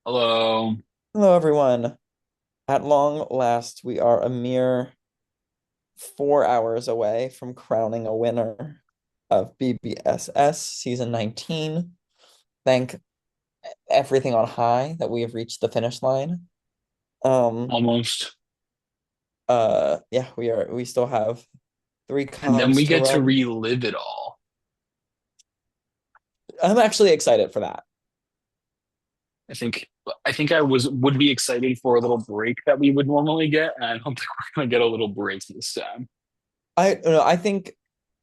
Hello. Hello, everyone. At long last, we are a mere 4 hours away from crowning a winner of BBSS Season 19. Thank everything on high that we have reached the finish line. Um, Almost. yeah, we still have three And then comps we to get to run. relive it all. I'm actually excited for that. I think I would be excited for a little break that we would normally get, and I don't think we're gonna get a little break this time. I think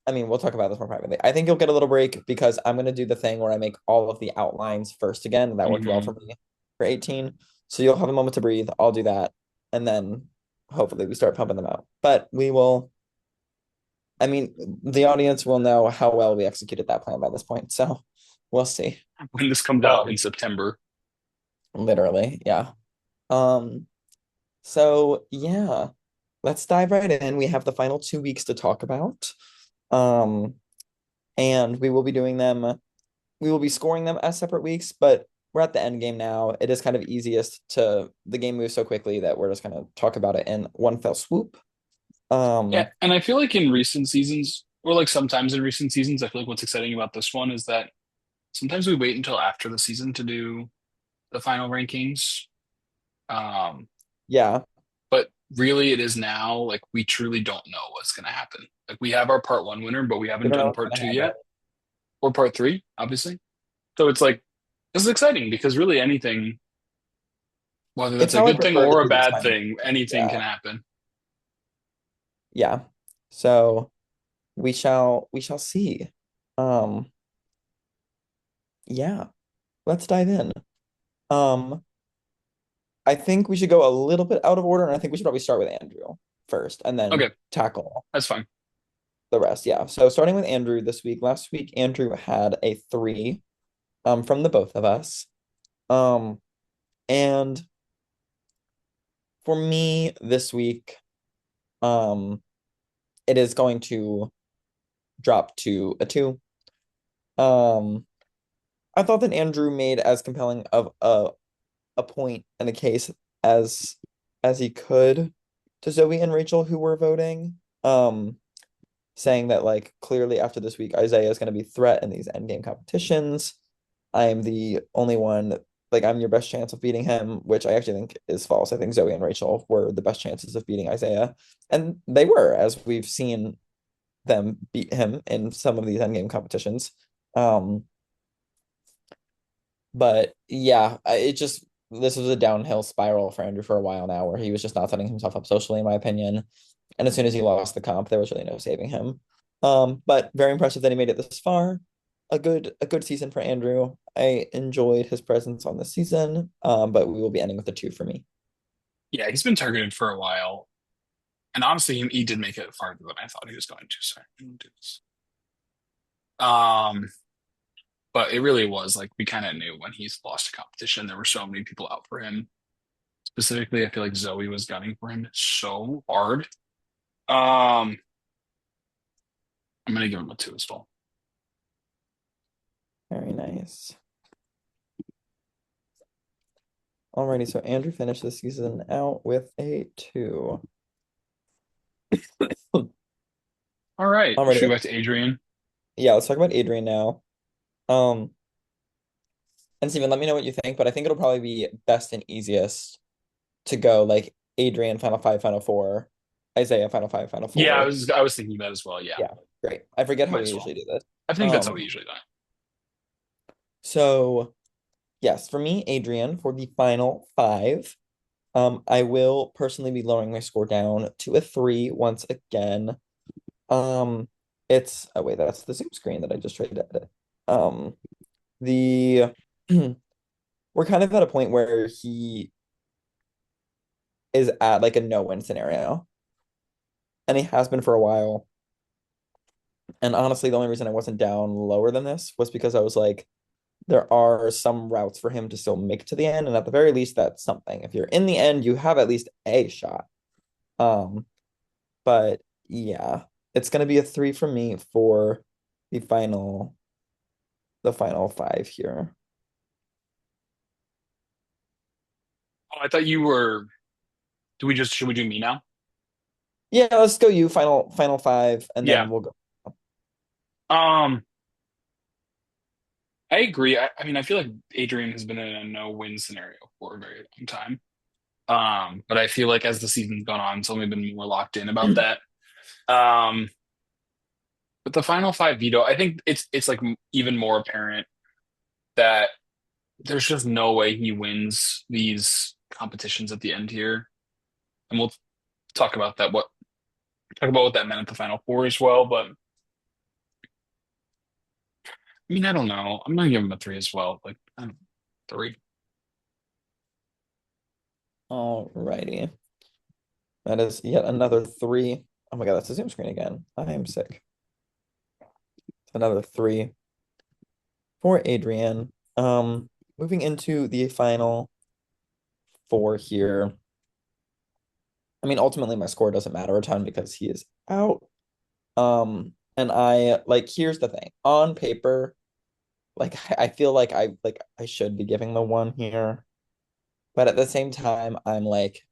I mean, we'll talk about this more privately. I think you'll get a little break because I'm going to do the thing where I make all of the outlines first again. That worked well for Hmm. me for 18. So you'll have a moment to breathe. I'll do that. And then hopefully we start pumping them out. But we will, I mean, the audience will know how well we executed that plan by this point. So we'll see. When this comes out in Um, September. Literally, yeah. Um, so yeah, let's dive right in. We have the final 2 weeks to talk about. Um, and we will be doing them. We will be scoring them as separate weeks, but we're at the end game now. It is kind of easiest to the game moves so quickly that we're just gonna talk about it in one fell swoop. Yeah, Um, and I feel like in recent seasons, or like sometimes in recent seasons, I feel like what's exciting about this one is that sometimes we wait until after the season to do the final rankings. Um, yeah, but really it is now like we truly don't know what's gonna happen. Like we have our part one winner, but we we haven't don't know done what's part gonna two happen. yet. Or part three, obviously. So it's like this is exciting because really anything, whether It's that's a how I good thing prefer to or a do these bad final. thing, anything Yeah, can happen. yeah. So we shall see. Um, yeah, let's dive in. Um, I think we should go a little bit out of order, and I think we should probably start with Andrew first and then Okay, tackle that's fine. the rest. Yeah. So starting with Andrew this week. Last week, Andrew had a 3 from the both of us. Um, and for me this week, um, it is going to drop to a 2. Um, I thought that Andrew made as compelling of a point and a case as as he could to Zoe and Rachel who were voting. Saying that like clearly after this week, Isaiah is going to be threat in these endgame competitions. I am the only one, like I'm your best chance of beating him, which I actually think is false. I think Zoe and Rachel were the best chances of beating Isaiah. And they were, as we've seen them beat him in some of these endgame competitions. Um, but yeah, it just this was a downhill spiral for Andrew for a while now, where he was just not setting himself up socially, in my opinion. And as soon as he lost the comp, there was really no saving him. But very impressive that he made it this far. A good season for Andrew. I enjoyed his presence on this season. But we will be ending with a 2 for me. Yeah, he's been targeted for a while. And honestly, he did make it farther than I thought he was going to. Sorry. I'm gonna do this. Um, but it really was like we kind of knew when he's lost a competition, there were so many people out for him. Specifically, I feel like Zoe was gunning for him so hard. Um, I'm gonna give him a two as well. Very nice. Alrighty, so Andrew finished the season out with a 2. All right. Should we Alrighty, go back to Adrian? yeah, let's talk about Adrian now. Um, and Steven, let me know what you think, but I think it'll probably be best and easiest to go like Adrian, Final Five, Final Four, Isaiah, Final Five, Final Yeah, Four. I was thinking that as well. Yeah, Yeah, great. I forget how might we as well. usually do this. I think that's how we Um, usually do it. so yes, for me, Adrian, for the final five, I will personally be lowering my score down to a 3 once again. Um, it's oh wait, that's the Zoom screen that I just tried to edit. The we're kind of at a point where he is at like a no-win scenario, and he has been for a while. And honestly, the only reason I wasn't down lower than this was because I was like, there are some routes for him to still make to the end, and at the very least, that's something. If you're in the end, you have at least a shot. Um, but yeah, it's gonna be a 3 for me for the final, the final five here. Oh, I thought you were. Do we just should we do me now? Yeah, let's go you final five, and Yeah. then we'll go. Um, I agree. I mean, I feel like Adrian has been in a no-win scenario for a very long time. But I feel like as the season's gone on, it's only been more locked in about that. Um, but the final five veto, I think it's like even more apparent that there's just no way he wins these competitions at the end here. And we'll talk about that, talk about what that meant at the final four as well. But I mean, I don't know. I'm gonna give him a three as well. Like, I don't know, three. Alrighty. That is yet another three. Oh my God, that's a Zoom screen again. I am sick. Another three for Adrian. Moving into the final four here. I mean, ultimately, my score doesn't matter a ton because he is out. And I like, here's the thing. On paper, like I feel like I should be giving the one here, but at the same time, I'm like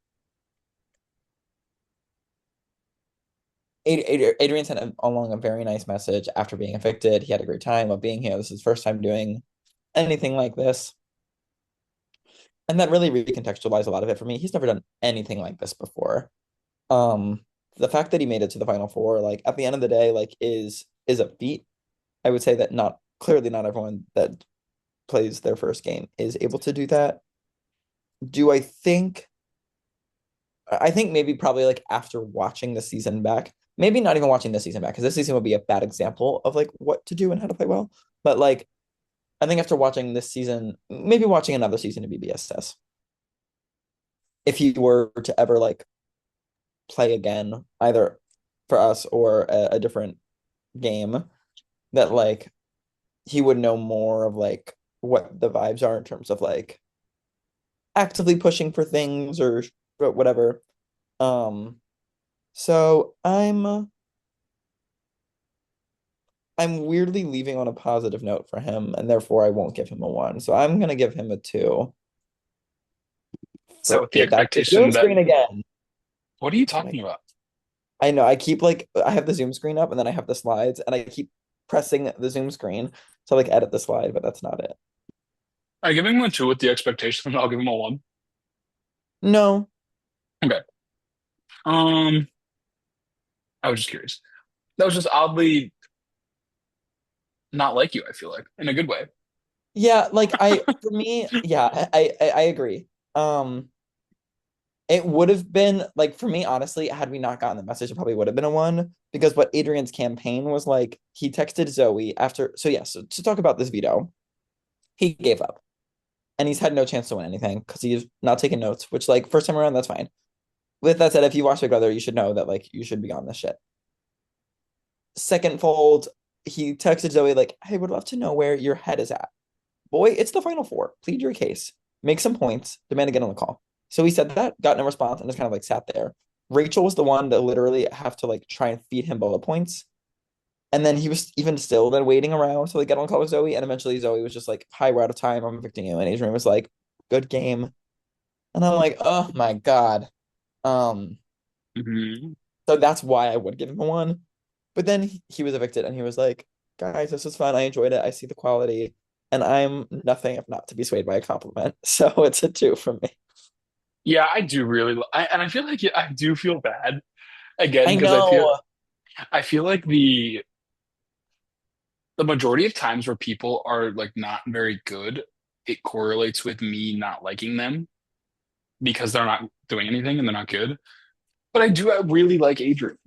Adrian sent along a very nice message after being evicted. He had a great time of being here. This is his first time doing anything like this. And that really recontextualized a lot of it for me. He's never done anything like this before. Um, the fact that he made it to the final four, like at the end of the day, like is a feat. I would say that not clearly not everyone that plays their first game is able to do that. Do I think maybe probably like after watching the season back, maybe not even watching this season back, because this season would be a bad example of like what to do and how to play well. But like I think after watching this season, maybe watching another season of BBSS, if he were to ever like play again, either for us or a different game, that like he would know more of like what the vibes are in terms of like actively pushing for things or whatever. Um, so I'm weirdly leaving on a positive note for him, and therefore I won't give him a one. So I'm gonna give him a two So for with the it. That's the expectation Zoom that, screen again. what are you Oh my, talking about? I know. I keep like I have the Zoom screen up and then I have the slides and I keep pressing the Zoom screen to like edit the slide, but that's not it. I'm giving him a two with the expectation that I'll give him a one. No. Okay. Um, I was just curious. That was just oddly not like you, I feel like, in a good way. Yeah, like I for me, yeah, I agree. It would have been like for me, honestly, had we not gotten the message, it probably would have been a one because what Adrian's campaign was like, he texted Zoe after. So, yeah, so to talk about this veto, he gave up and he's had no chance to win anything because he's not taking notes, which, like, first time around, that's fine. With that said, if you watch Big Brother, you should know that, like, you should be on this shit. Second fold, he texted Zoe, like, I would love to know where your head is at. Boy, it's the final four. Plead your case, make some points, demand to get on the call. So he said that, got no response, and just kind of like sat there. Rachel was the one that literally have to like try and feed him bullet points. And then he was even still then waiting around so they get on call with Zoe. And eventually Zoe was just like, hi, we're out of time. I'm evicting you. And Adrian was like, good game. And I'm like, oh my God. Um, Hmm. so that's why I would give him a one. But then he was evicted and he was like, guys, this was fun. I enjoyed it. I see the quality. And I'm nothing if not to be swayed by a compliment. So it's a two from me. Yeah, I do really, and I feel like I do feel bad again I because know. I feel like the majority of times where people are like not very good, it correlates with me not liking them because they're not doing anything and they're not good. But I really like Adrian.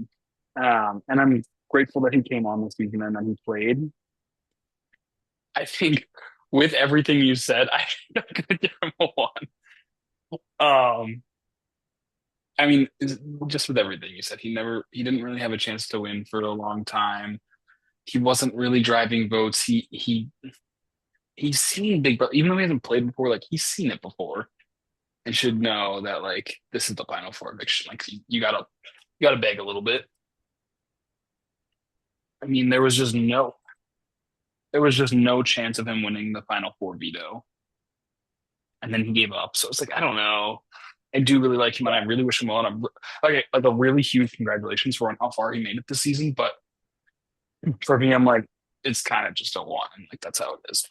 And I'm grateful that he came on this season and that he played. I think with everything you said, I think I'm gonna give him a one. I mean, just with everything you said, he didn't really have a chance to win for a long time. He wasn't really driving votes. He's seen Big Brother, even though he hasn't played before. Like he's seen it before and should know that like this is the final four eviction. Like you gotta beg a little bit. I mean, there was just no chance of him winning the final four veto. and then he gave up. So it's like I don't know. I do really like him, and I really wish him well. And like a really huge congratulations for how far he made it this season. But for me, I'm like, it's kind of just a one, and like that's how it is.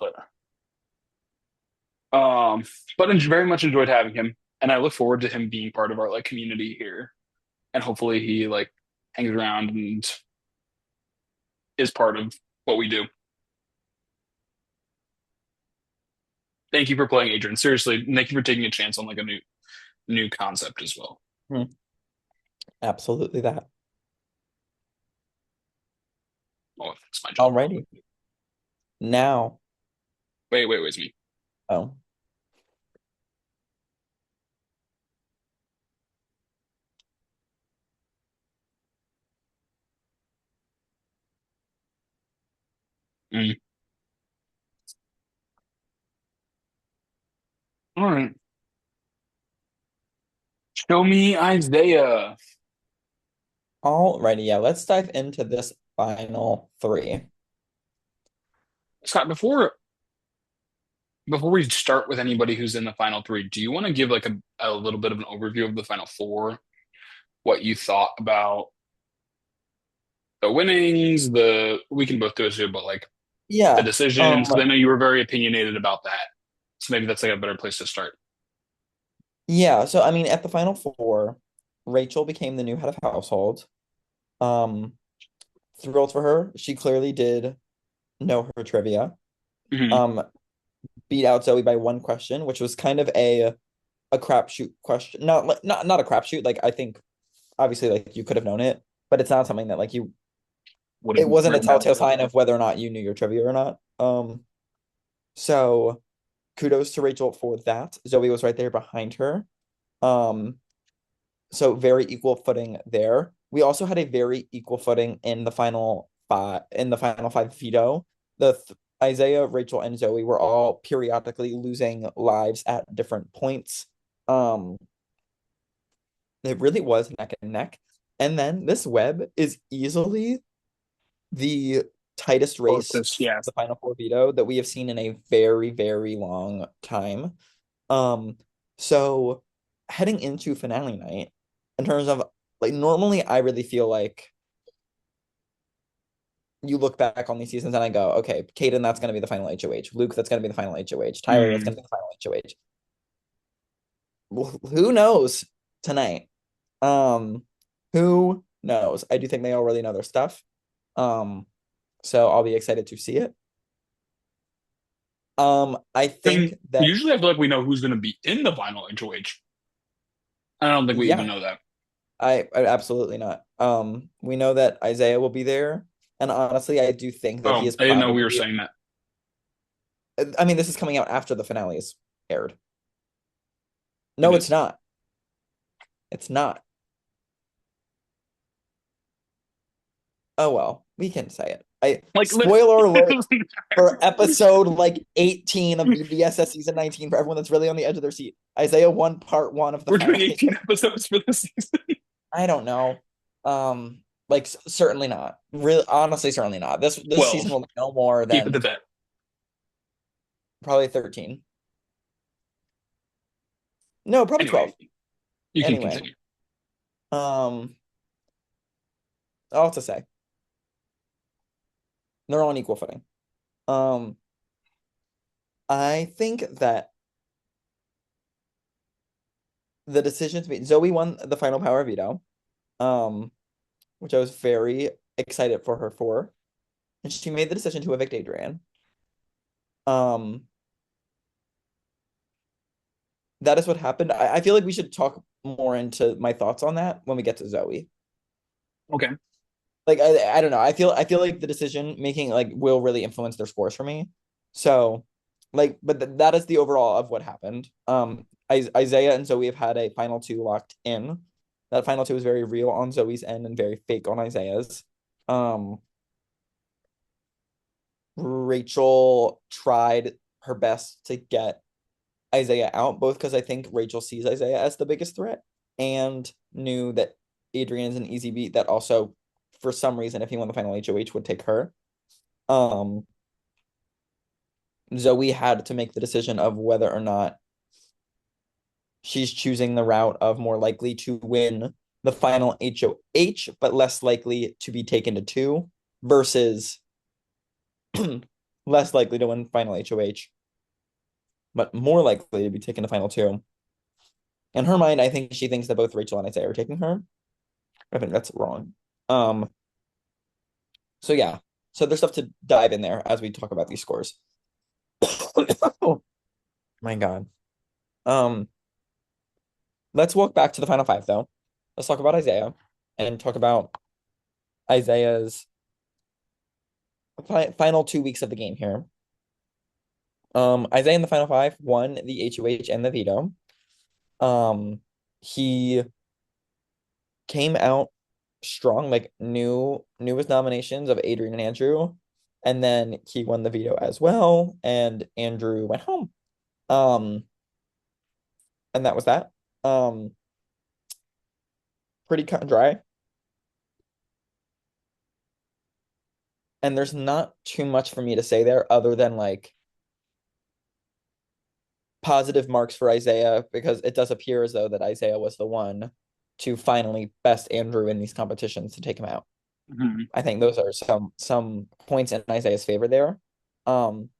Um, but very much enjoyed having him, and I look forward to him being part of our like community here, and hopefully he like hangs around and is part of what we do. Thank you for playing, Adrian. Seriously, thank you for taking a chance on like a new concept as well. Hmm. Absolutely that. Oh, it's my job. Alrighty. Now, Wait, it's me. oh, Mm. All right. Show me Isaiah. alrighty. Yeah, let's dive into this final three. Scott, before we start with anybody who's in the final three, do you want to give like a little bit of an overview of the final four? What you thought about the winnings, the we can both do it too, but like the Yeah. decisions, because I know you were very opinionated about that. So maybe that's like a better place to start. Yeah. So I mean, at the final four, Rachel became the new head of household. Um, Thrilled for her. She clearly did know her trivia. Hmm. Um, Beat out Zoe by one question, which was kind of a crapshoot question. Not a crapshoot. Like I think obviously like you could have known it, but it's not something that like you Would have it wasn't a written down. telltale sign of whether or not you knew your trivia or not. So kudos to Rachel for that. Zoe was right there behind her. Um, so very equal footing there. We also had a very equal footing in the final five veto. Isaiah, Rachel, and Zoe were all periodically losing lives at different points. Um, it really was neck and neck. And then this web is easily the tightest race, Closest, yes. the final four veto that we have seen in a very, very long time. Um, so heading into finale night, in terms of like normally I really feel like you look back on these seasons and I go, okay, Caden, that's gonna be the final HOH. Luke, that's gonna be the final HOH. Tyler, that's gonna Mm. be the final HOH. Well, who knows tonight? Um, who knows? I do think they already know their stuff. Um, so I'll be excited to see it. I I mean, think that usually I feel like we know who's going to be in the final HOH. I don't think we even yeah, know that. I absolutely not. We know that Isaiah will be there, and honestly, I do think that he Oh, is I didn't know we were probably. saying that. I mean, this is coming out after the finales aired. It No, it's is. not. It's not. Oh well, we can say it. I Like, spoiler alert it doesn't for matter. episode like 18 of BBSS season 19 for everyone that's really on the edge of their seat. Isaiah won part one of the We're doing final 18 HOH. episodes for this season. I don't know. Like certainly not. Really, honestly, certainly not. This season 12. will be no more Keep it to than that. probably 13. No, probably Anyway, 12. you can Anyway, continue. um, all to say, they're on equal footing. Um, I think that the decisions made, Zoe won the final power veto, um, which I was very excited for her for, and she made the decision to evict Adrian. Um, that is what happened. I feel like we should talk more into my thoughts on that when we get to Zoe. Okay. Like I don't know. I feel like the decision making like will really influence their scores for me. So like but that is the overall of what happened. Isaiah and Zoe have had a final two locked in. That final two is very real on Zoe's end and very fake on Isaiah's. Um Rachel tried her best to get Isaiah out, both because I think Rachel sees Isaiah as the biggest threat and knew that Adrian's an easy beat that also, for some reason, if he won the final HOH, would take her. Um, Zoe had to make the decision of whether or not she's choosing the route of more likely to win the final HOH, but less likely to be taken to two versus less likely to win final HOH, but more likely to be taken to final two. In her mind, I think she thinks that both Rachel and Isaiah are taking her. I think that's wrong. Um, so yeah. So there's stuff to dive in there as we talk about these scores. Oh my God. Um, let's walk back to the final five though. Let's talk about Isaiah and talk about Isaiah's final 2 weeks of the game here. Isaiah in the final five won the HOH and the veto. Um, he came out strong, like newest nominations of Adrian and Andrew, and then he won the veto as well, and Andrew went home. Um, and that was that. Um, pretty cut and dry. And there's not too much for me to say there other than like positive marks for Isaiah because it does appear as though that Isaiah was the one to finally best Andrew in these competitions to take him out. Mhm. I think those are some points in Isaiah's favor there. Um,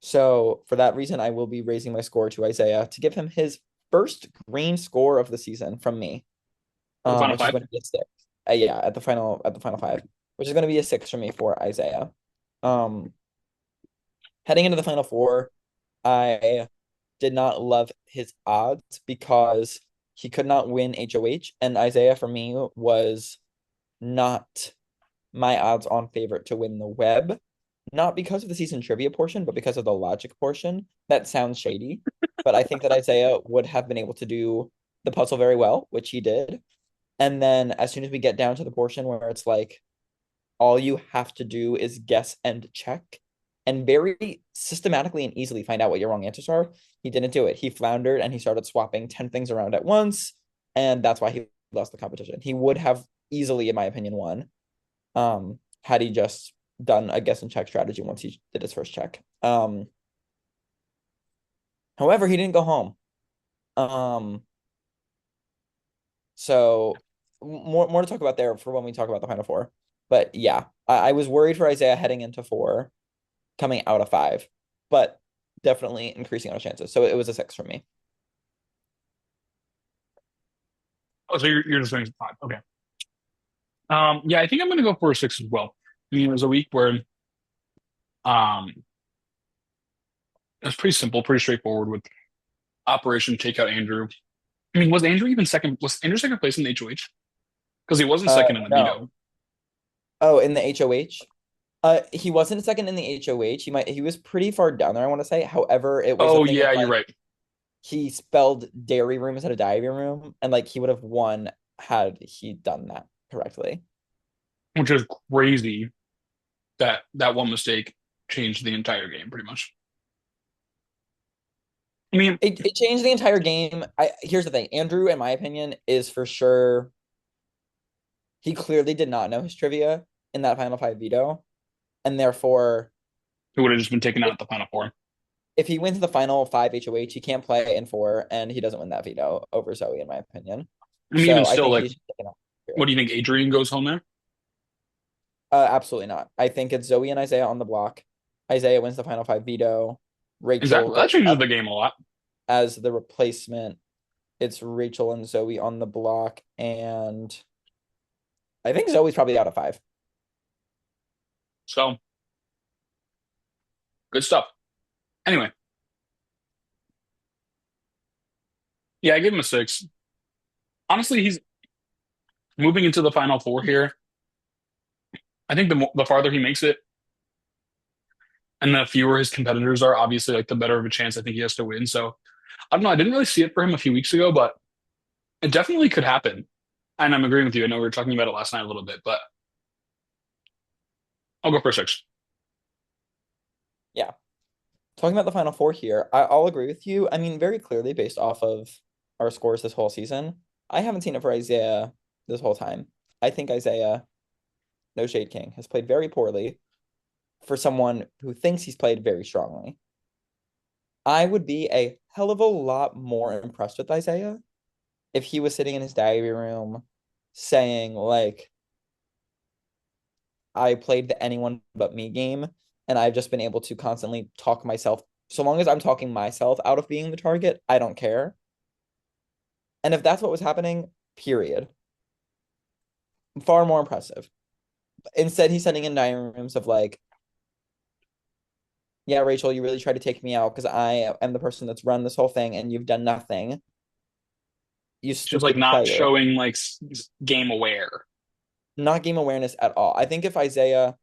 so for that reason, I will be raising my score to Isaiah to give him his first green score of the season from me, For the final which is five. going to be a six. Yeah, at the final five, which is going to be a six for me for Isaiah. Um, heading into the final four, I did not love his odds because he could not win HOH, and Isaiah for me was not my odds on favorite to win the web. Not because of the season trivia portion, but because of the logic portion. That sounds shady, but I think that Isaiah would have been able to do the puzzle very well, which he did. And then as soon as we get down to the portion where it's like all you have to do is guess and check and very systematically and easily find out what your wrong answers are, he didn't do it. He floundered and he started swapping 10 things around at once. And that's why he lost the competition. He would have easily, in my opinion, won had he just done a guess and check strategy once he did his first check. However, he didn't go home. Um, so more to talk about there for when we talk about the final four. But yeah, I was worried for Isaiah heading into four, coming out of five, but definitely increasing our chances. So it was a six for me. Oh, so you're just going five. Okay. Yeah, I think I'm going to go for a six as well. I mean, it was a week where it was pretty simple, pretty straightforward with Operation Takeout Andrew. I mean, was Andrew even second? Was Andrew second place in the HOH? Because he wasn't second in the No. veto. Oh, in the HOH. He wasn't second in the HOH. He was pretty far down there, I want to say. However, it was a Oh thing of yeah, you're like right. he spelled dairy room instead of diary room, and like he would have won had he done that correctly. Which is crazy that that one mistake changed the entire game pretty much. I mean, It changed the entire game. Here's the thing. Andrew, in my opinion, is for sure he clearly did not know his trivia in that final five veto. And therefore, it would have just been taken out if, at the final four. if he wins the final five HOH, he can't play in four, and he doesn't win that veto over Zoe, in my opinion. I mean, even So I still, think like, he's taken out what here. do you think? Adrian goes home there? Absolutely not. I think it's Zoe and Isaiah on the block. Isaiah wins the final five veto. Is that Rachel goes that changes up the game a lot? as the replacement. It's Rachel and Zoe on the block, and I think Zoe's probably out of five. So good stuff. Anyway, yeah, I give him a six. Honestly, he's moving into the final four here. I think the farther he makes it, and the fewer his competitors are, obviously, like the better of a chance I think he has to win. So I don't know. I didn't really see it for him a few weeks ago, but it definitely could happen. And I'm agreeing with you. I know we were talking about it last night a little bit, but I'll go for a six. Yeah. Talking about the final four here, I'll agree with you. I mean, very clearly based off of our scores this whole season, I haven't seen it for Isaiah this whole time. I think Isaiah, no shade king, has played very poorly for someone who thinks he's played very strongly. I would be a hell of a lot more impressed with Isaiah if he was sitting in his diary room saying, like, I played the anyone but me game, and I've just been able to constantly talk myself. So long as I'm talking myself out of being the target, I don't care. And if that's what was happening, period. Far more impressive. Instead, he's sending in diary rooms of like, yeah, Rachel, you really tried to take me out because I am the person that's run this whole thing and you've done nothing. You Just like stupid not player. showing like game aware. Not game awareness at all. I think if Isaiah,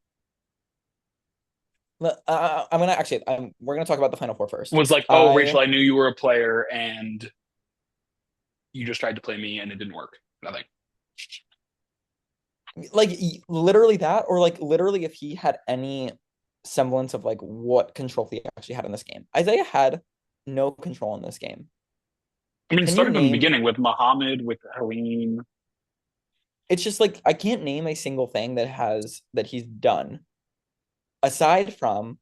I'm gonna actually, we're gonna talk about the Final Four first. Was like, oh, I Rachel, I knew you were a player and you just tried to play me and it didn't work. Nothing. like literally that, or like literally if he had any semblance of like what control he actually had in this game. Isaiah had no control in this game. I mean, it Can you started from the name? beginning with Muhammad, with Helene. It's just like I can't name a single thing that he's done aside from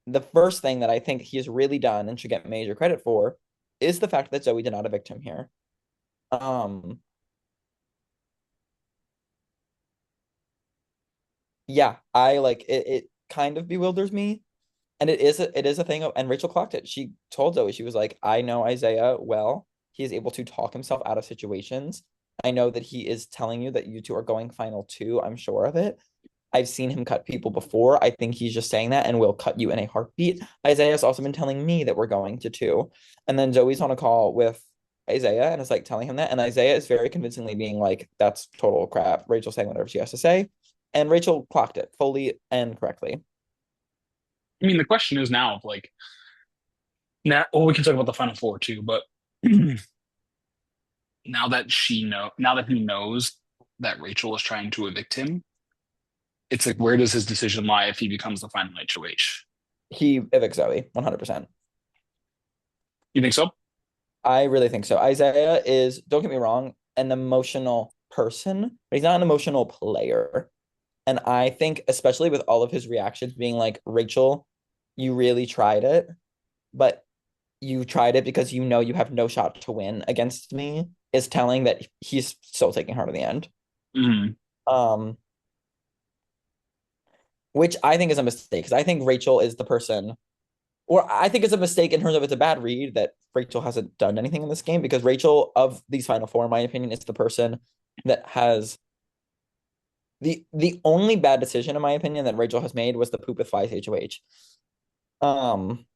the first thing that I think he's really done and should get major credit for is the fact that Zoe did not evict him here. Um, yeah, I like it. It kind of bewilders me, and it is a thing. And Rachel clocked it. She told Zoe, she was like, "I know Isaiah well. He is able to talk himself out of situations. I know that he is telling you that you two are going final two. I'm sure of it. I've seen him cut people before. I think he's just saying that and will cut you in a heartbeat. Isaiah's also been telling me that we're going to two. And then Zoe's on a call with Isaiah and is like telling him that. And Isaiah is very convincingly being like, that's total crap. Rachel's saying whatever she has to say. And Rachel clocked it fully and correctly. I mean, the question is now, like, now, well, we can talk about the Final Four too, but now that he knows that Rachel is trying to evict him, it's like, where does his decision lie if he becomes the final HOH? He evicts Zoe 100%. You think so? I really think so. Isaiah is, don't get me wrong, an emotional person, but he's not an emotional player. And I think, especially with all of his reactions being like, Rachel, you really tried it, but you tried it because you know you have no shot to win against me, is telling that he's still taking her to the end. Mm-hmm. Um, which I think is a mistake because I think Rachel is the person, or I think it's a mistake in terms of it's a bad read that Rachel hasn't done anything in this game because Rachel, of these final four, in my opinion, is the person that has the only bad decision, in my opinion, that Rachel has made was the poop with Fly's HOH. Um,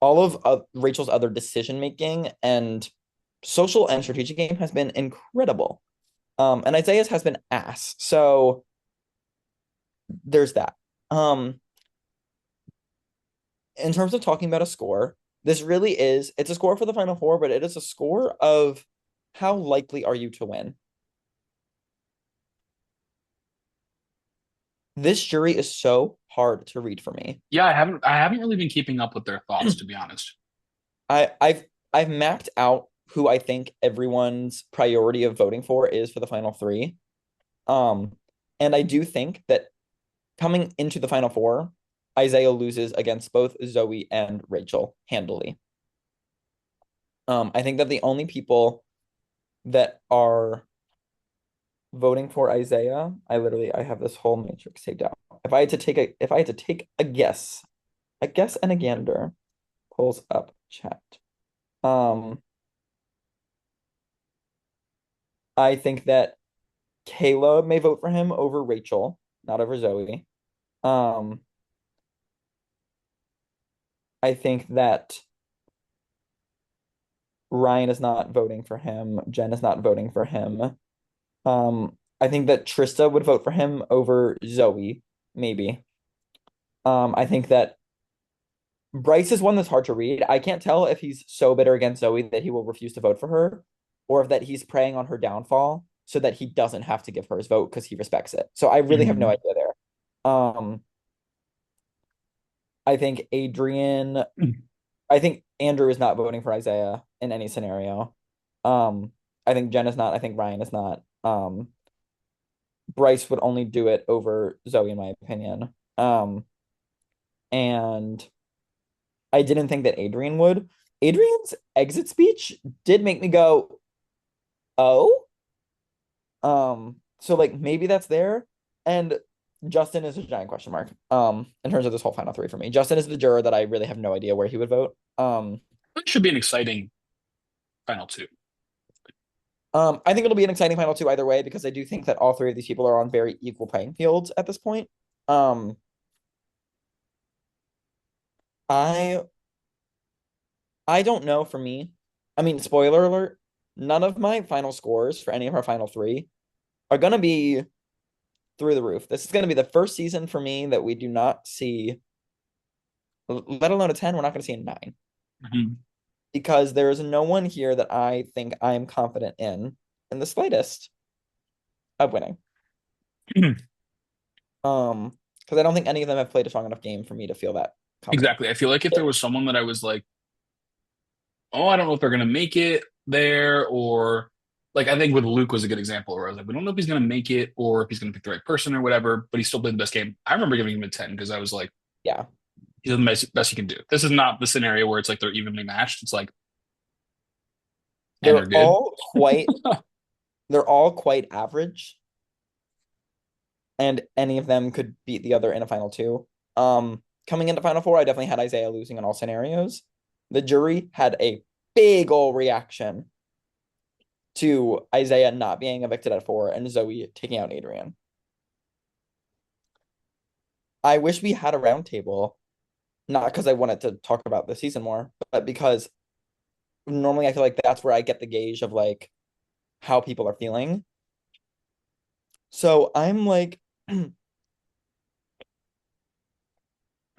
all of Rachel's other decision making and social and strategic game has been incredible. And Isaiah's has been ass. So there's that. Um, in terms of talking about a score, this really is it's a score for the final four, but it is a score of how likely are you to win. This jury is so hard to read for me. Yeah, I haven't really been keeping up with their thoughts, to be honest. I've mapped out who I think everyone's priority of voting for is for the final three. Um, and I do think that coming into the final four, Isaiah loses against both Zoe and Rachel handily. I think that the only people that are voting for Isaiah, I have this whole matrix taped out. If I had to take a guess and a gander, pulls up chat. Um, I think that Kayla may vote for him over Rachel, not over Zoe. Um, I think that Ryan is not voting for him. Jen is not voting for him. I think that Trista would vote for him over Zoe, maybe. I think that Bryce is one that's hard to read. I can't tell if he's so bitter against Zoe that he will refuse to vote for her, or if that he's preying on her downfall so that he doesn't have to give her his vote because he respects it. So I really have no Mm-hmm. idea there. Um, I think Adrian, I think Andrew is not voting for Isaiah in any scenario. Um, I think Jen is not. I think Ryan is not. Bryce would only do it over Zoe, in my opinion. And I didn't think that Adrian would. Adrian's exit speech did make me go, "Oh." So like maybe that's there. And Justin is a giant question mark. In terms of this whole final three for me. Justin is the juror that I really have no idea where he would vote. It should be an exciting final two. I think it'll be an exciting final two either way because I do think that all three of these people are on very equal playing fields at this point. Um, I I don't know for me. I mean, spoiler alert, none of my final scores for any of our final three are gonna be through the roof. This is gonna be the first season for me that we do not see, let alone a 10, we're not gonna see a 9. Mhm. Because there is no one here that I think I am confident in the slightest of winning. Because I don't think any of them have played a strong enough game for me to feel that confident. Exactly. I feel like if there was someone that I was like, oh, I don't know if they're gonna make it there, or like I think with Luke was a good example where I was like, we don't know if he's gonna make it or if he's gonna pick the right person or whatever, but he still played the best game. I remember giving him a 10 because I was like, Yeah, he's the best he can do. This is not the scenario where it's like they're evenly matched. It's like 10 are they're good. all quite they're all quite average, and any of them could beat the other in a final two. Coming into final four, I definitely had Isaiah losing in all scenarios. The jury had a big old reaction to Isaiah not being evicted at four and Zoe taking out Adrian. I wish we had a roundtable, not because I wanted to talk about the season more, but because normally I feel like that's where I get the gauge of like how people are feeling. So I'm like,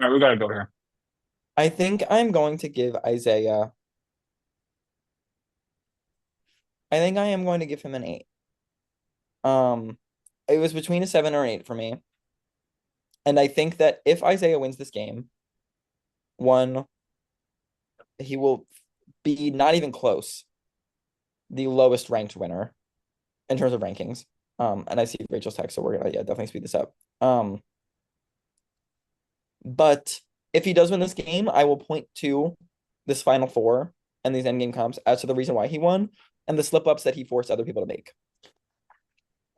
All right, we gotta go here. I think I'm going to give Isaiah, I think I am going to give him an 8. Um, it was between a 7 or an 8 for me. And I think that if Isaiah wins this game, one, he will be not even close, the lowest ranked winner in terms of rankings. And I see Rachel's text, so we're gonna definitely speed this up. But if he does win this game, I will point to this final four and these endgame comps as to the reason why he won and the slip ups that he forced other people to make.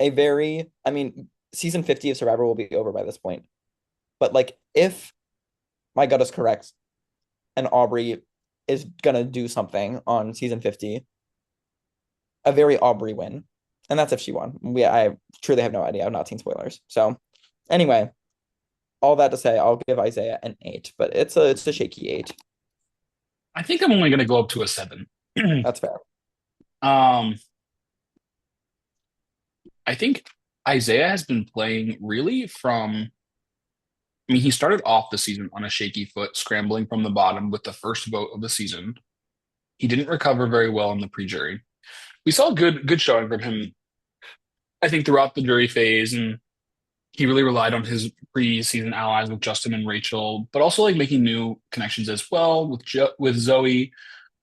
I mean, season 50 of Survivor will be over by this point. But like, if my gut is correct and Aubrey is gonna do something on season 50, a very Aubrey win. And that's if she won. I truly have no idea. I've not seen spoilers. So anyway, all that to say, I'll give Isaiah an 8, but it's a shaky 8. I think I'm only gonna go up to a 7. That's fair. um, I think Isaiah has been playing really from. I mean, he started off the season on a shaky foot, scrambling from the bottom with the first vote of the season. He didn't recover very well in the pre-jury. We saw a good showing from him, I think, throughout the jury phase, and he really relied on his pre-season allies with Justin and Rachel, but also like making new connections as well with with Zoe,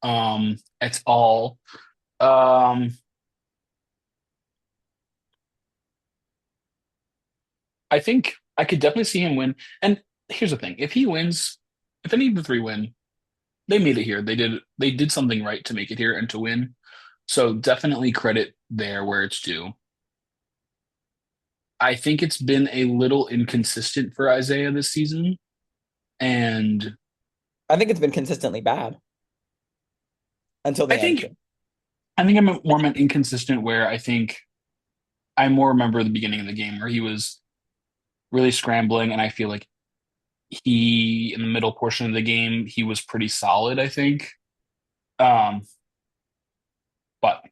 et al. Um, I think I could definitely see him win. And here's the thing: if he wins, if any of the three win, they made it here. They did something right to make it here and to win. So definitely credit there where it's due. I think it's been a little inconsistent for Isaiah this season, and I think it's been consistently bad until I the end. think I think I'm more meant inconsistent where I think I more remember the beginning of the game where he was really scrambling, and I feel like he in the middle portion of the game he was pretty solid. I think, um, but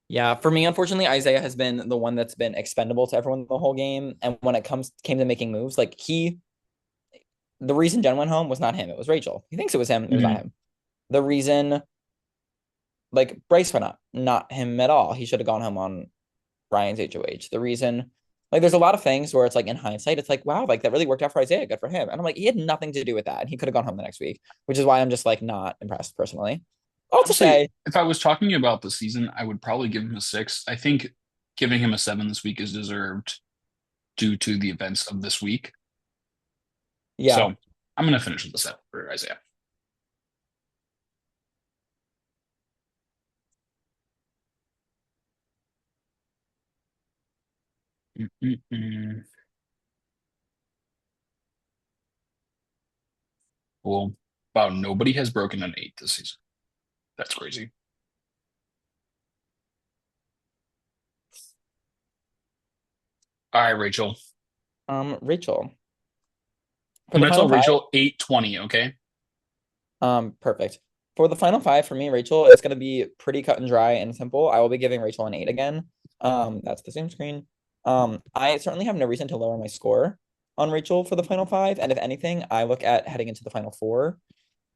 Yeah, for me, unfortunately, Isaiah has been the one that's been expendable to everyone the whole game. And when it came to making moves, like the reason Jen went home was not him, it was Rachel. He thinks it was him, it was not mhm. him. The reason, like Bryce went up, not him at all. He should have gone home on Brian's HOH. The reason, like, there's a lot of things where it's like in hindsight, it's like, wow, like that really worked out for Isaiah. Good for him. And I'm like, he had nothing to do with that. And he could have gone home the next week, which is why I'm just like not impressed personally. All to Honestly, say, if I was talking about the season, I would probably give him a 6. I think giving him a 7 this week is deserved due to the events of this week. yeah, So. I'm gonna finish with the set for Isaiah. Mm-mm-mm. Well, wow, nobody has broken an eight this season. That's crazy. All right, Rachel. Rachel, for I'm the gonna final tell five, Rachel 820, okay? perfect. For the final five for me, Rachel, it's gonna be pretty cut and dry and simple. I will be giving Rachel an 8 again. That's the Zoom screen. I certainly have no reason to lower my score on Rachel for the final five. And if anything, I look at heading into the final four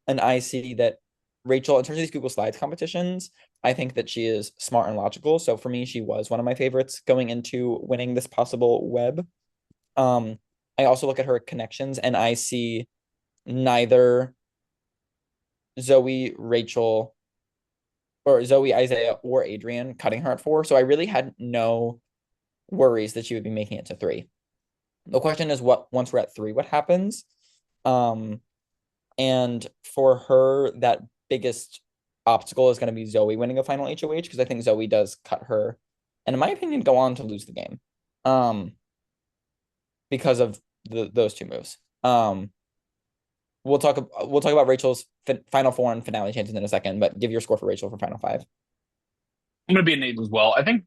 and I see that Rachel, in terms of these Google Slides competitions, I think that she is smart and logical. So for me, she was one of my favorites going into winning this possible web. Um, I also look at her connections and I see neither Zoe, Rachel, or Zoe, Isaiah, or Adrian cutting her at four. So I really had no worries that she would be making it to three. The question is what once we're at three, what happens? Um, and for her, that biggest obstacle is going to be Zoe winning a final HOH because I think Zoe does cut her, and in my opinion, go on to lose the game. Because of those two moves. We'll talk about Rachel's final four and finale chances in a second, but give your score for Rachel for final five. I'm gonna be an eight as well. I think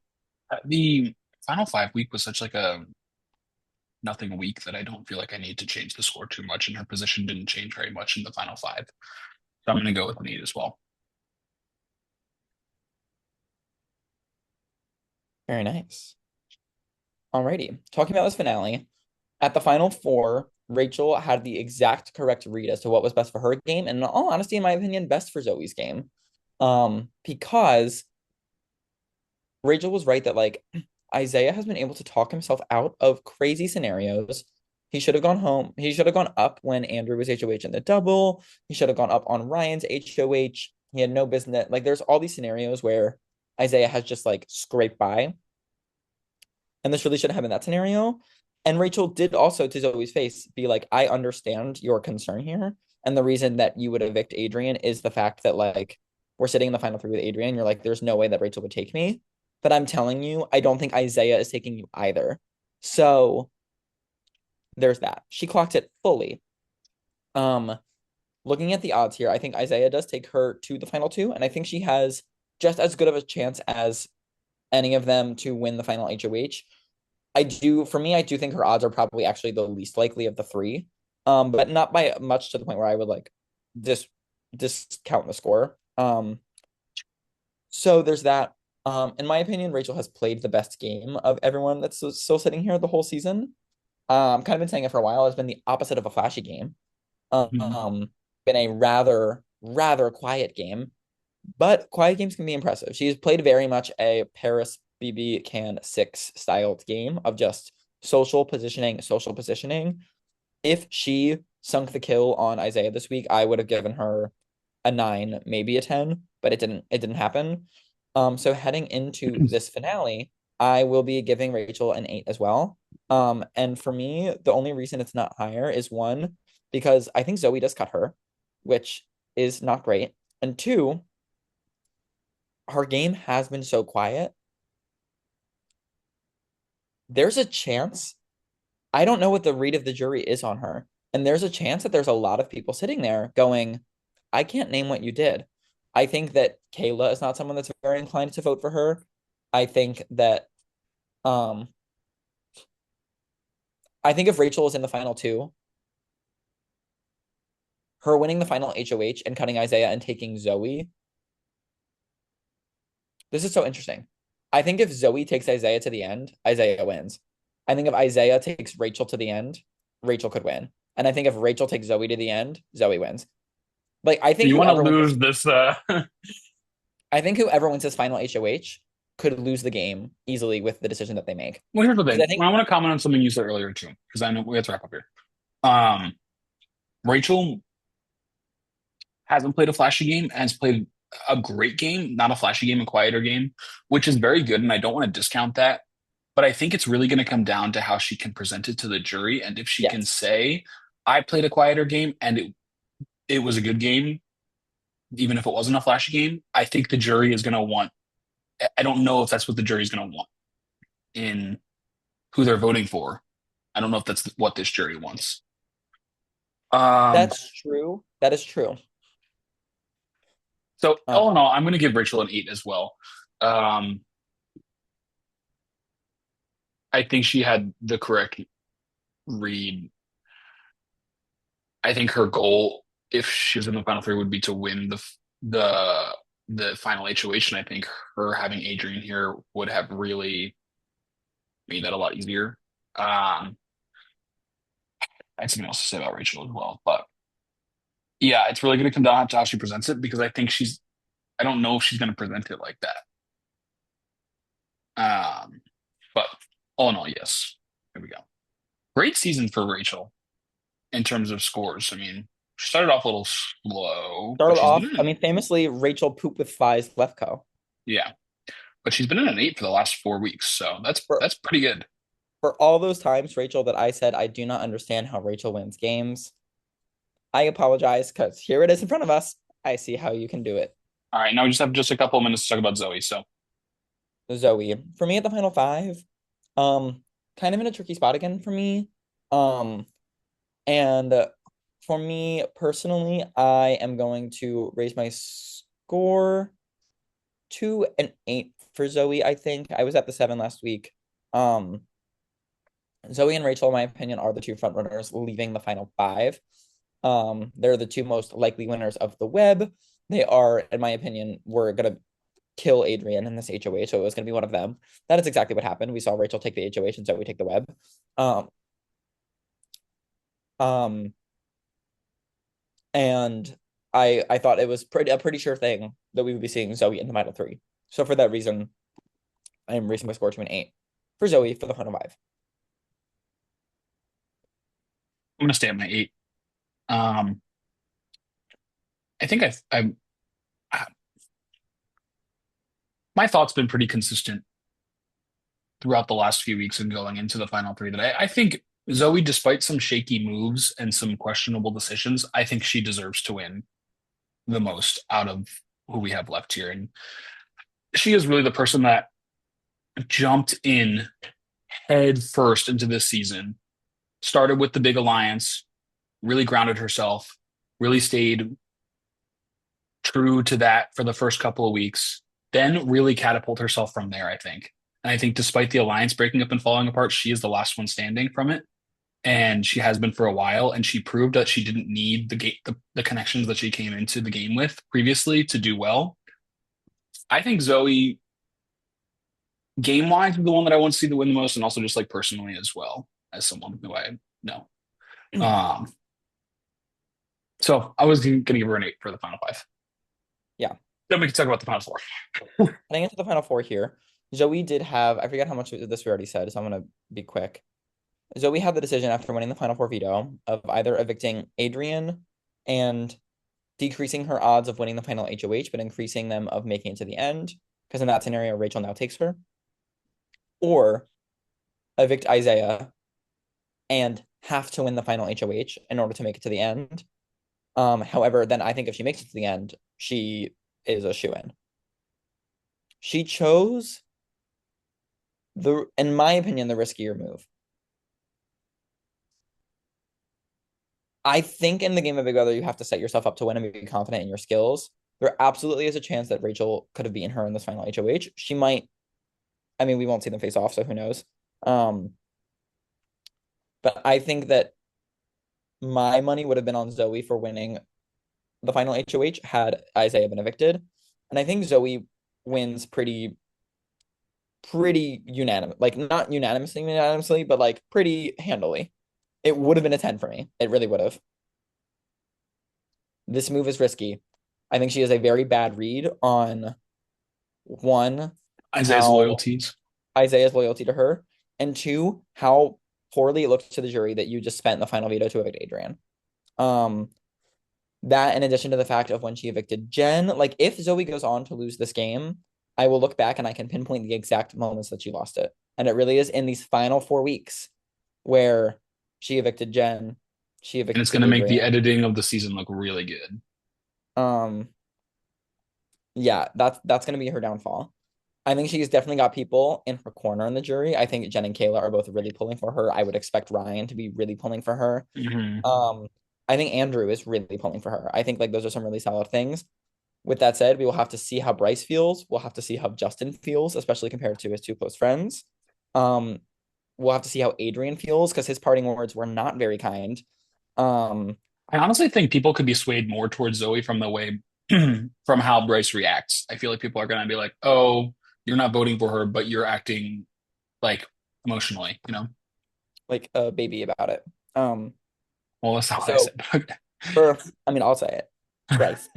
the final five week was such like a nothing week that I don't feel like I need to change the score too much, and her position didn't change very much in the final five. So I'm gonna go with an eight as well. Very nice. Alrighty. Talking about this finale, at the final four, Rachel had the exact correct read as to what was best for her game, and in all honesty, in my opinion, best for Zoe's game. Because Rachel was right that like Isaiah has been able to talk himself out of crazy scenarios. He should have gone home. He should have gone up when Andrew was HOH in the double. He should have gone up on Ryan's HOH. He had no business. Like there's all these scenarios where Isaiah has just like scraped by. And this really shouldn't have been that scenario. And Rachel did also, to Zoe's face, be like, I understand your concern here. And the reason that you would evict Adrian is the fact that, like, we're sitting in the final three with Adrian. You're like, there's no way that Rachel would take me. But I'm telling you, I don't think Isaiah is taking you either. So there's that. She clocked it fully. Um, Looking at the odds here, I think Isaiah does take her to the final two. And I think she has just as good of a chance as any of them to win the final HOH. For me, I do think her odds are probably actually the least likely of the three. But not by much to the point where I would like dis discount the score. So there's that. In my opinion, Rachel has played the best game of everyone that's still sitting here the whole season. Kind of been saying it for a while. It's been the opposite of a flashy game. Mhm. Been a rather quiet game, but quiet games can be impressive. She's played very much a Paris BB Can 6 styled game of just social positioning, social positioning. If she sunk the kill on Isaiah this week, I would have given her a 9, maybe a 10, but it didn't happen. So heading into this finale, I will be giving Rachel an 8 as well. And for me, the only reason it's not higher is one, because I think Zoe does cut her, which is not great. And two, her game has been so quiet. There's a chance, I don't know what the read of the jury is on her. And there's a chance that there's a lot of people sitting there going, I can't name what you did. I think that Kayla is not someone that's very inclined to vote for her. I think that um I think if Rachel is in the final two, her winning the final HOH and cutting Isaiah and taking Zoe, this is so interesting. I think if Zoe takes Isaiah to the end, Isaiah wins. I think if Isaiah takes Rachel to the end, Rachel could win. And I think if Rachel takes Zoe to the end, Zoe wins. Like You want to lose this? I think whoever wins this final HOH could lose the game easily with the decision that they make. Well, here's the Because I thing. think I want to comment on something you said earlier too, because I know we have to wrap up here. Um, Rachel hasn't played a flashy game, has played a great game, not a flashy game, a quieter game, which is very good, and I don't want to discount that. But I think it's really going to come down to how she can present it to the jury, and if she can yes. say I played a quieter game and it was a good game, even if it wasn't a flashy game. I think the jury is going to want, I don't know if that's what the jury is going to want in who they're voting for. I don't know if that's what this jury wants. Um, That's true. That is true. so Um, all in all, I'm going to give Rachel an 8 as well. Um, I think she had the correct read. I think her goal, if she was in the final three, would be to win the the final HOH, and I think her having Adrian here would have really made that a lot easier. I had something else to say about Rachel as well, but yeah, it's really going to come down to how she presents it because I think I don't know if she's going to present it like that. Um, but all in all, yes, here we go. Great season for Rachel in terms of scores. I mean, she started off a little slow, but started she's been off, I in, mean, famously, Rachel poop with flies Lefko. yeah, but she's been in an 8 for the last 4 weeks, so For that's pretty good. for all those times, Rachel, that I said I do not understand how Rachel wins games, I apologize because here it is in front of us. I see how you can do it. All right, now we just have just a couple of minutes to talk about Zoe. So Zoe, for me at the final five, um, kind of in a tricky spot again for me. Um, and for me personally, I am going to raise my score to an 8 for Zoe, I think. I was at the 7 last week. Um, Zoe and Rachel, in my opinion, are the two front runners leaving the final five. They're the two most likely winners of the web. They are, in my opinion, were gonna kill Adrian in this HOH, so it was gonna be one of them. That is exactly what happened. We saw Rachel take the HOH and Zoe take the web. Um, um, and I thought it was a pretty sure thing that we would be seeing Zoe in the final three. So for that reason, I am raising my score to an 8 for Zoe for the final five. I'm gonna stay at my 8. Um, I think I my thoughts been pretty consistent throughout the last few weeks and going into the final three. That I think Zoe, despite some shaky moves and some questionable decisions, I think she deserves to win the most out of who we have left here. And she is really the person that jumped in head first into this season, started with the big alliance, really grounded herself, really stayed true to that for the first couple of weeks, then really catapult herself from there, I think. And I think despite the alliance breaking up and falling apart, she is the last one standing from it. And she has been for a while. And she proved that she didn't need the connections that she came into the game with previously to do well. I think Zoe, game wise, is the one that I want to see the win the most, and also just like personally as well, as someone who I know. Um, so I was going to give her an 8 for the final five. Yeah. Then we can talk about the final four. Heading into the final four here, Zoe did have, I forget how much of this we already said, so I'm gonna be quick. Zoe had the decision after winning the final four veto of either evicting Adrian and decreasing her odds of winning the final HOH, but increasing them of making it to the end, because in that scenario, Rachel now takes her, or evict Isaiah and have to win the final HOH in order to make it to the end. However, then I think if she makes it to the end, she is a shoe-in. She chose in my opinion, the riskier move. I think in the game of Big Brother, you have to set yourself up to win and be confident in your skills. There absolutely is a chance that Rachel could have beaten her in this final HOH. She might, I mean, we won't see them face off, so who knows? Um, but I think that my money would have been on Zoe for winning the final HOH had Isaiah been evicted. And I think Zoe wins pretty unanimous, like not unanimously, but like pretty handily. It would have been a 10 for me. It really would have. This move is risky. I think she has a very bad read on one, Isaiah's how loyalties. Isaiah's loyalty to her, and two, how poorly it looked to the jury that you just spent the final veto to evict Adrian. Um, that in addition to the fact of when she evicted Jen, like if Zoe goes on to lose this game, I will look back and I can pinpoint the exact moments that she lost it. And it really is in these final 4 weeks where she evicted Jen, She And it's evicted going to make the Adrian. editing of the season look really good. Um, yeah, that's gonna be her downfall. I think she's definitely got people in her corner in the jury. I think Jen and Kayla are both really pulling for her. I would expect Ryan to be really pulling for her. Hmm. Um, I think Andrew is really pulling for her. I think like those are some really solid things. With that said, we will have to see how Bryce feels. We'll have to see how Justin feels, especially compared to his two close friends. Um, we'll have to see how Adrian feels because his parting words were not very kind. Um, I honestly think people could be swayed more towards Zoe from the way, from how Bryce reacts. I feel like people are going to be like, oh, you're not voting for her, but you're acting like emotionally, you know? like a baby about it. Um, Well, that's not what I so said. I mean, I'll say it, Bryce.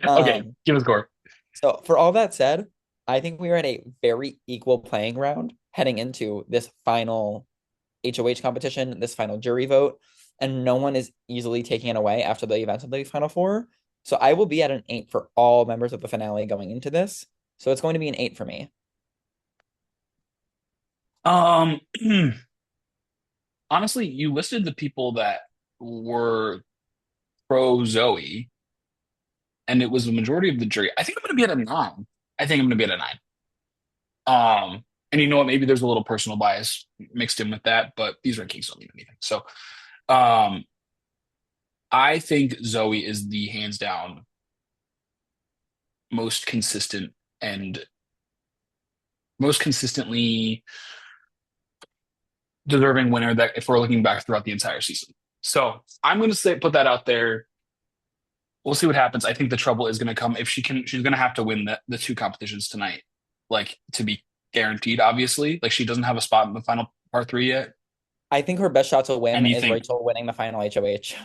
Okay, Um, give a score. so for all that said, I think we are at a very equal playing ground heading into this final HOH competition, this final jury vote, and no one is easily taking it away after the events of the final four. So I will be at an 8 for all members of the finale going into this. So it's going to be an 8 for me. Um, honestly, you listed the people that were pro Zoe, and it was the majority of the jury. I think I'm going to be at a nine. I think I'm going to be at a nine. And you know what? Maybe there's a little personal bias mixed in with that, but these rankings don't mean anything. So, um, I think Zoe is the hands down most consistent and most consistently deserving winner that if we're looking back throughout the entire season. So I'm going to say put that out there. We'll see what happens. I think the trouble is going to come if she can. She's going to have to win the two competitions tonight, like to be guaranteed. Obviously, like she doesn't have a spot in the final part three yet. I think her best shot to win And you is think Rachel winning the final HOH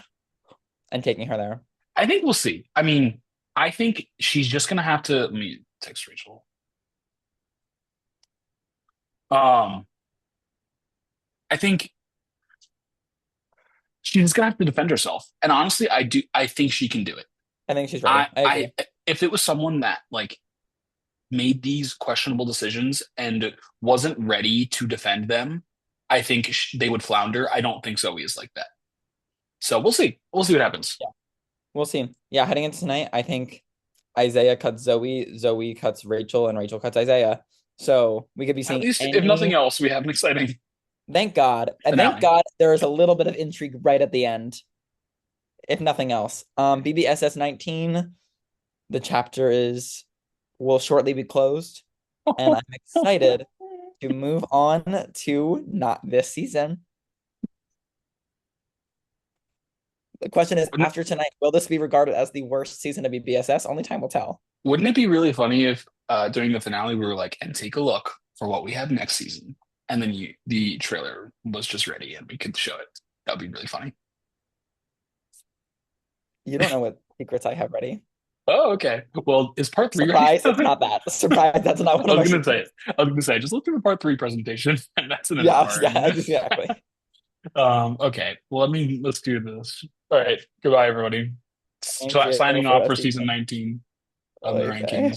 and taking her there. I think we'll see. I mean, I think she's just going to have to. Let me text Rachel. Um, I think she's just gonna have to defend herself. And honestly, I do. I think she can do it. I think she's ready. I, I I, agree. if it was someone that like made these questionable decisions and wasn't ready to defend them, I think they would flounder. I don't think Zoe is like that. So we'll see. We'll see what happens. Yeah, we'll see. Yeah, heading into tonight, I think Isaiah cuts Zoe, Zoe cuts Rachel, and Rachel cuts Isaiah. So we could be At seeing least, if nothing any. else, we have an exciting Thank God. And thank finale. God there is a little bit of intrigue right at the end, if nothing else. BBSS 19, the chapter is will shortly be closed, and I'm excited to move on to not this season. The question is, wouldn't after tonight, will this be regarded as the worst season of BBSS? Only time will tell. Wouldn't it be really funny if during the finale we were like, and take a look for what we have next season, and then the trailer was just ready and we could show it. That would be really funny. You don't know what secrets I have ready. Oh, okay. Well, is part three ready? Surprise, it's I not that. Surprise, that's not one of was my gonna say it. secrets. I was gonna say just look through the part three presentation, and that's an enough Yeah, already. yeah, exactly. Okay. Well, let's do this. All right. Goodbye, everybody. Thank you Signing for off that for season season. 19 of the Okay. rankings.